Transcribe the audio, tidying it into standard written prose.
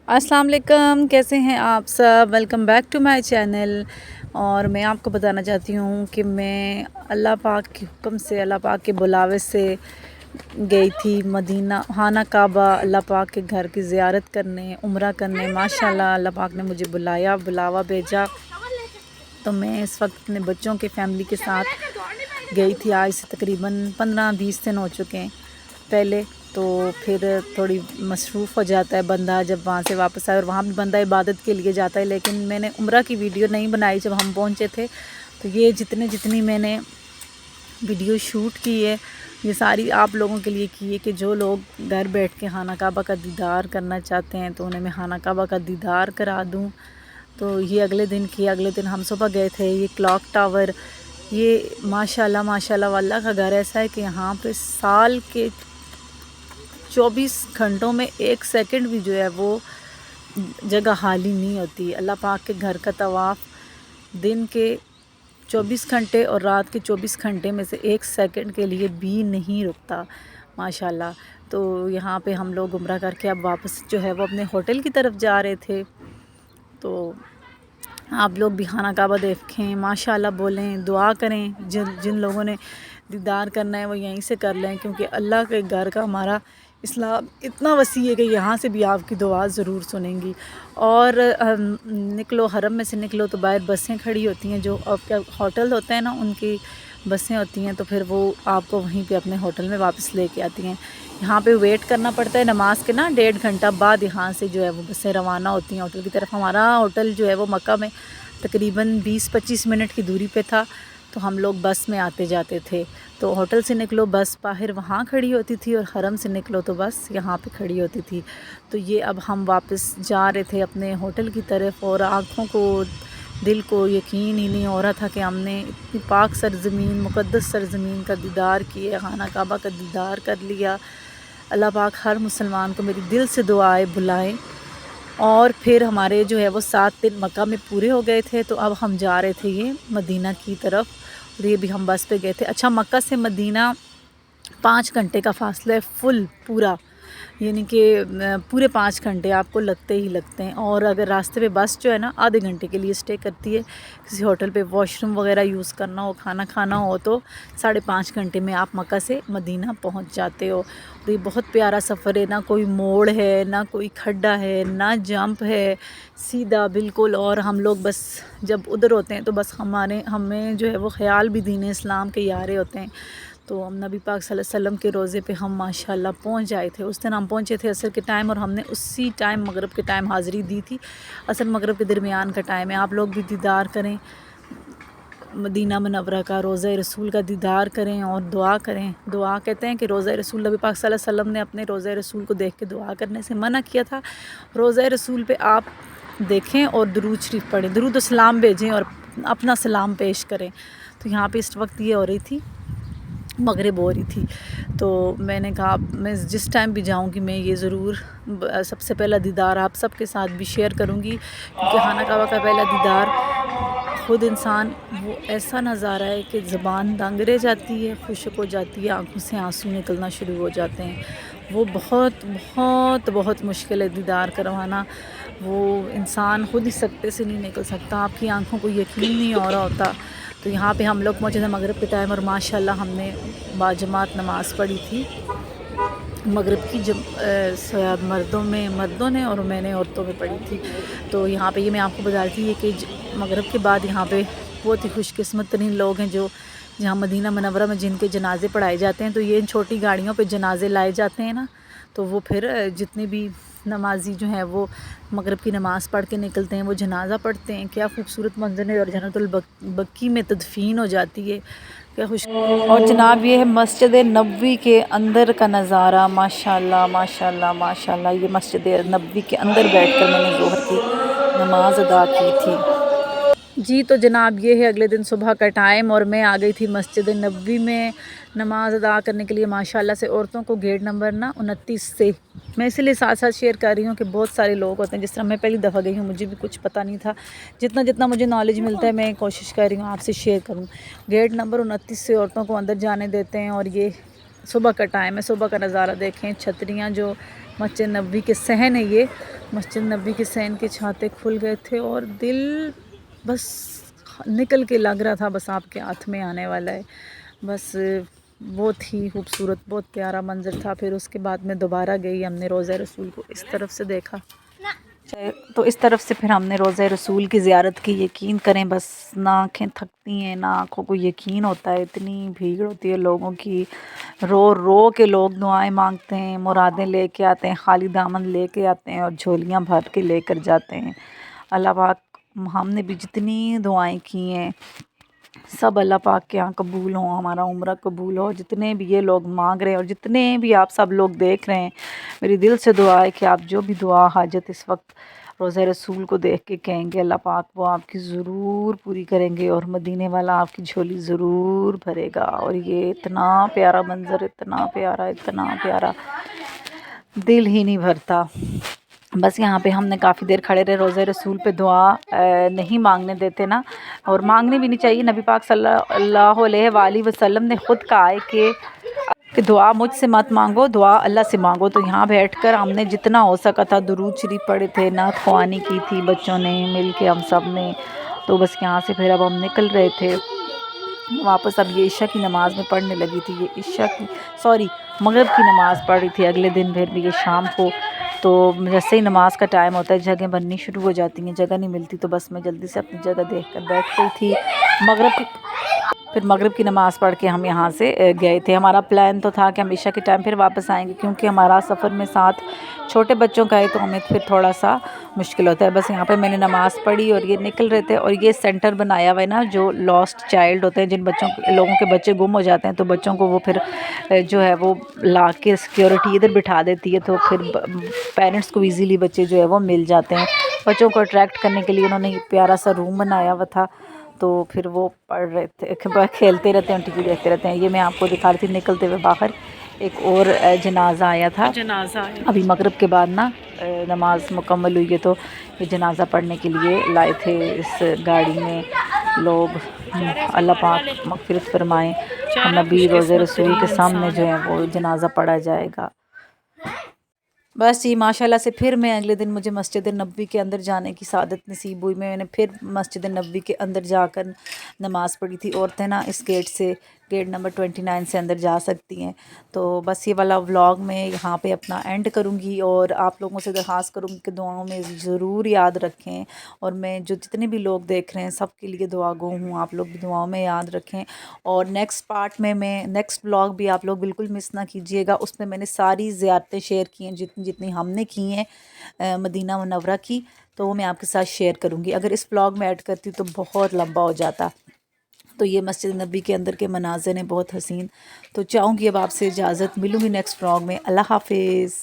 अस्सलाम वालेकुम, कैसे हैं आप सब। Welcome back to my channel. और मैं आपको बताना चाहती हूँ कि मैं अल्लाह पाक के हुक्म से, अल्लाह पाक के बुलावे से गई थी मदीना खाना काबा, अल्लाह पाक के घर की ज़ियारत करने, उम्रा करने। माशाल्लाह अल्लाह पाक ने मुझे बुलावा भेजा। तो मैं इस वक्त अपने बच्चों के फैमिली के साथ गई थी। आज से तकरीबन 15-20 दिन हो चुके हैं पहले। तो फिर थोड़ी मसरूफ़ हो जाता है बंदा जब वहाँ से वापस आए, और वहाँ भी बंदा इबादत के लिए जाता है। लेकिन मैंने उम्रा की वीडियो नहीं बनाई जब हम पहुँचे थे। तो ये जितनी मैंने वीडियो शूट की है, ये सारी आप लोगों के लिए की है कि जो लोग घर बैठ के खाना काबा का दीदार करना चाहते हैं, तो उन्हें मैं खाना काबा का दीदार करा दूँ। तो ये अगले दिन हम सुबह गए थे। ये क्लॉक टावर, ये माशाल्लाह वाला का घर ऐसा है कि यहाँ पे साल के 24 घंटों में 1 सेकंड भी जो है वो जगह खाली नहीं होती। अल्लाह पाक के घर का तवाफ़ दिन के 24 घंटे और रात के 24 घंटे में से 1 सेकंड के लिए भी नहीं रुकता माशाल्लाह। तो यहाँ पे हम लोग उम्रा करके अब वापस जो है वो अपने होटल की तरफ जा रहे थे। तो आप लोग भी खाना काबा देखें, माशाल्लाह बोलें, दुआ करें। जिन लोगों ने दीदार करना है वो यहीं से कर लें, क्योंकि अल्लाह के घर का हमारा इस्लाम इतना वसी है कि यहाँ से भी आपकी दुआ ज़रूर सुनेंगी। और निकलो, हरम में से निकलो तो बाहर बसें खड़ी होती हैं, जो आपके होटल होते हैं ना उनकी बसें होती हैं। तो फिर वो आपको वहीं पे अपने होटल में वापस लेके आती हैं। यहाँ पे वेट करना पड़ता है नमाज के ना 1.5 घंटा बाद यहाँ से जो है वो बसें रवाना होती हैं होटल की तरफ। हमारा होटल जो है वो मक्का में तकरीबन 20-25 मिनट की दूरी पे था। तो हम लोग बस में आते जाते थे। तो होटल से निकलो बस बाहर वहाँ खड़ी होती थी, और हरम से निकलो तो बस यहाँ पे खड़ी होती थी। तो ये अब हम वापस जा रहे थे अपने होटल की तरफ, और आँखों को, दिल को यकीन ही नहीं हो रहा था कि हमने इतनी पाक सरज़मीन, मुक़द्दस सरज़मीन का दीदार किया, खाना काबा का दीदार कर लिया। अल्लाह पाक हर मुसलमान को मेरी दिल से दुआएं बुलाएं। और फिर हमारे जो है वो 7 दिन मक्का में पूरे हो गए थे। तो अब हम जा रहे थे ये मदीना की तरफ, और ये भी हम बस पे गए थे। अच्छा, मक्का से मदीना 5 घंटे का फ़ासला है फुल पूरा, यानी कि पूरे 5 घंटे आपको लगते ही लगते हैं। और अगर रास्ते पे बस जो है ना आधे घंटे के लिए स्टे करती है, किसी होटल पे वॉशरूम वगैरह यूज़ करना हो, खाना खाना हो, तो 5.5 घंटे में आप मक्का से मदीना पहुंच जाते हो। और ये बहुत प्यारा सफ़र है, ना कोई मोड़ है, ना कोई खड्डा है, ना जंप है, सीधा बिल्कुल। और हम लोग बस जब उधर होते हैं तो बस हमें जो है वो ख़याल भी दीन इस्लाम के यारे होते हैं। तो हम नबी पाक सल्लल्लाहु अलैहि वसल्लम के रोज़े पे हम माशाल्लाह पहुंच जाए थे। उस दिन हम पहुंचे थे असर के टाइम, और हमने उसी टाइम मगरिब के टाइम हाज़िरी दी थी। असर मगरिब के दरमियान का टाइम है। आप लोग भी दीदार करें मदीना मुनव्वरा का, रोज़ा रसूल का दीदार करें और दुआ करें। दुआ कहते हैं कि रोज़ा रसूल, नबी पाक सल्लल्लाहु अलैहि वसल्लम ने अपने रोज़ा रसूल को देख के दुआ करने से मना किया था। रोज़ा रसूल पे आप देखें और दुरूद शरीफ पढ़ें, दुरूद सलाम भेजें और अपना सलाम पेश करें। तो यहाँ पे इस वक्त ये हो रही थी, मगरिब हो रही थी। तो मैंने कहा मैं जिस टाइम भी जाऊंगी मैं ये ज़रूर सबसे पहला दीदार आप सबके साथ भी शेयर करूंगी, क्योंकि खाना काबा का पहला दीदार खुद इंसान, वो ऐसा नज़ारा है कि ज़बान दंग रह जाती है, खुशक हो जाती है, आंखों से आंसू निकलना शुरू हो जाते हैं। वो बहुत बहुत बहुत मुश्किल है दीदार करवाना। वो इंसान खुद ही सकते से नहीं निकल सकता, आपकी आंखों को यकीन नहीं हो रहा होता। तो यहाँ पे हम लोग पहुँचे थे मगरिब के टाइम, और माशाल्लाह हमने बाजमात नमाज़ पढ़ी थी मगरिब की। जब मर्दों ने और मैंने औरतों में पढ़ी थी। तो यहाँ पे ये मैं आपको बता रही थी कि मगरिब के बाद यहाँ पे बहुत ही खुशकिस्मत तरीन लोग हैं जो जहाँ मदीना मुनव्वरा में जिनके जनाजे पढ़ाए जाते हैं। तो ये इन छोटी गाड़ियों पे जनाजे लाए जाते हैं ना, तो वो फिर जितने भी नमाजी जो हैं वो मगरिब की नमाज़ पढ़ के निकलते हैं, वो जनाज़ा पढ़ते हैं। क्या खूबसूरत मंजर है, और जन्नतुल बक्की में तदफीन हो जाती है, क्या खुश। और जनाब ये है मस्जिद नबवी के अंदर का नज़ारा। माशाल्लाह माशाल्लाह माशाल्लाह, ये मस्जिद नबवी के अंदर बैठकर मैंने ज़ोहर की नमाज अदा की थी जी। तो जनाब ये है अगले दिन सुबह का टाइम, और मैं आ गई थी मस्जिद नबवी में नमाज अदा करने के लिए। माशाल्लाह से औरतों को गेट नंबर 29 से, मैं इसलिए साथ साथ शेयर कर रही हूँ कि बहुत सारे लोग होते हैं, जिस तरह मैं पहली दफ़ा गई हूँ, मुझे भी कुछ पता नहीं था। जितना मुझे नॉलेज मिलता है मैं कोशिश कर रही हूँ आपसे शेयर करूँ। गेट नंबर 29 से औरतों को अंदर जाने देते हैं, और ये सुबह का टाइम है। सुबह का नज़ारा देखें, छतरियाँ जो मस्जिद नबवी के सहन है ये, مسجد نبی کے سین کے چھاتے کھل گئے تھے اور دل بس نکل کے لگ رہا تھا بس آپ کے ہاتھ میں آنے والا ہے. بس بہت ہی خوبصورت بہت پیارا منظر تھا. پھر اس کے بعد میں دوبارہ گئی, ہم نے روضہ رسول کو اس طرف سے دیکھا تو اس طرف سے پھر ہم نے روضہ رسول کی زیارت کی. یقین کریں بس نہ آنکھیں تھکتی ہیں نہ آنکھوں کو یقین ہوتا ہے, اتنی بھیڑ ہوتی ہے لوگوں کی. رو رو کے لوگ دعائیں مانگتے ہیں, مرادیں لے کے آتے ہیں, خالی دامن لے کے آتے ہیں اور جھولیاں بھر کے لے کر جاتے ہیں. اللہ پاک ہم نے بھی جتنی دعائیں کی ہیں سب اللہ پاک کے یہاں قبول ہوں, ہمارا عمرہ قبول ہو. جتنے بھی یہ لوگ مانگ رہے ہیں اور جتنے بھی آپ سب لوگ دیکھ رہے ہیں, میری دل سے دعا ہے کہ آپ جو بھی دعا حاجت اس وقت روضہ رسول کو دیکھ کے کہیں گے, اللہ پاک وہ آپ کی ضرور پوری کریں گے اور مدینے والا آپ کی جھولی ضرور بھرے گا. اور یہ اتنا پیارا منظر, اتنا پیارا دل ہی نہیں بھرتا. بس یہاں پہ ہم نے کافی دیر کھڑے رہے. روضہ رسول پہ دعا نہیں مانگنے دیتے نا, اور مانگنی بھی نہیں چاہیے. نبی پاک صلی اللہ علیہ وآلہ وسلم نے خود کہا ہے کہ دعا مجھ سے مت مانگو, دعا اللہ سے مانگو. تو یہاں بیٹھ کر ہم نے جتنا ہو سکا تھا درود شریف پڑھے تھے, نعت خوانی کی تھی بچوں نے مل کے, ہم سب نے. تو بس یہاں سے پھر اب ہم نکل رہے تھے واپس. اب یہ عشاء کی نماز میں پڑھنے لگی تھی, یہ مغرب کی نماز پڑھ رہی تھی اگلے دن پھر بھی یہ شام کو. تو جیسے ہی نماز کا ٹائم ہوتا ہے جگہ بننی شروع ہو جاتی ہیں, جگہ نہیں ملتی تو بس میں جلدی سے اپنی جگہ دیکھ کر بیٹھ گئی تھی. پھر مغرب کی نماز پڑھ کے ہم یہاں سے گئے تھے. ہمارا پلان تو تھا کہ ہم عشاء کے ٹائم پھر واپس آئیں گے, کیونکہ ہمارا سفر میں ساتھ چھوٹے بچوں کا ہے تو ہمیں پھر تھوڑا سا مشکل ہوتا ہے. بس یہاں پہ میں نے نماز پڑھی اور یہ نکل رہے تھے. اور یہ سینٹر بنایا ہوا ہے نا, جو لاسٹ چائلڈ ہوتے ہیں, جن لوگوں کے بچے گم ہو جاتے ہیں, تو بچوں کو وہ پھر جو ہے وہ لا کے سیکیورٹی ادھر بٹھا دیتی ہے, تو پھر پیرنٹس کو ایزیلی بچے جو ہے وہ مل جاتے ہیں. بچوں کو اٹریکٹ کرنے کے لیے انہوں نے پیارا سا روم بنایا ہوا تھا, تو پھر وہ پڑھ رہے تھے, کھیلتے رہتے ہیں, ٹی وی دیکھتے رہتے ہیں. یہ میں آپ کو دکھا رہی تھی نکلتے ہوئے باہر ایک اور جنازہ آیا تھا. ابھی مغرب کے بعد نا نماز مکمل ہوئی ہے تو یہ جنازہ پڑھنے کے لیے لائے تھے اس گاڑی میں لوگ. اللہ پاک مغفرت فرمائیں. نبی روضہ رسول کے سامنے جو ہے وہ جنازہ پڑھا جائے گا. بس جی ماشاءاللہ سے پھر میں اگلے دن مجھے مسجد نبوی کے اندر جانے کی سعادت نصیب ہوئی. میں نے پھر مسجد نبوی کے اندر جا کر نماز پڑھی تھی. عورتیں نا اس گیٹ نمبر 29 سے اندر جا سکتی ہیں. تو بس یہ والا ولاگ میں یہاں پہ اپنا اینڈ کروں گی, اور آپ لوگوں سے درخواست کروں گی کہ دعاؤں میں ضرور یاد رکھیں. اور میں جتنے بھی لوگ دیکھ رہے ہیں سب کے لیے دعا گو ہوں, آپ لوگ بھی دعاؤں میں یاد رکھیں. اور نیکسٹ پارٹ میں نیکسٹ ولاگ بھی آپ لوگ بالکل مس نہ کیجیے گا. اس میں نے ساری زیارتیں شیئر کی ہیں جتنی ہم نے کی ہیں مدینہ منورہ کی, تو وہ میں آپ کے ساتھ شیئر کروں گی. اگر اس ولاگ میں ایڈ کرتی تو بہت لمبا ہو جاتا. تو یہ مسجد نبی کے اندر کے مناظر ہیں بہت حسین. تو چاہوں گی اب آپ سے اجازت, ملوں گی نیکسٹ ولاگ میں. اللہ حافظ.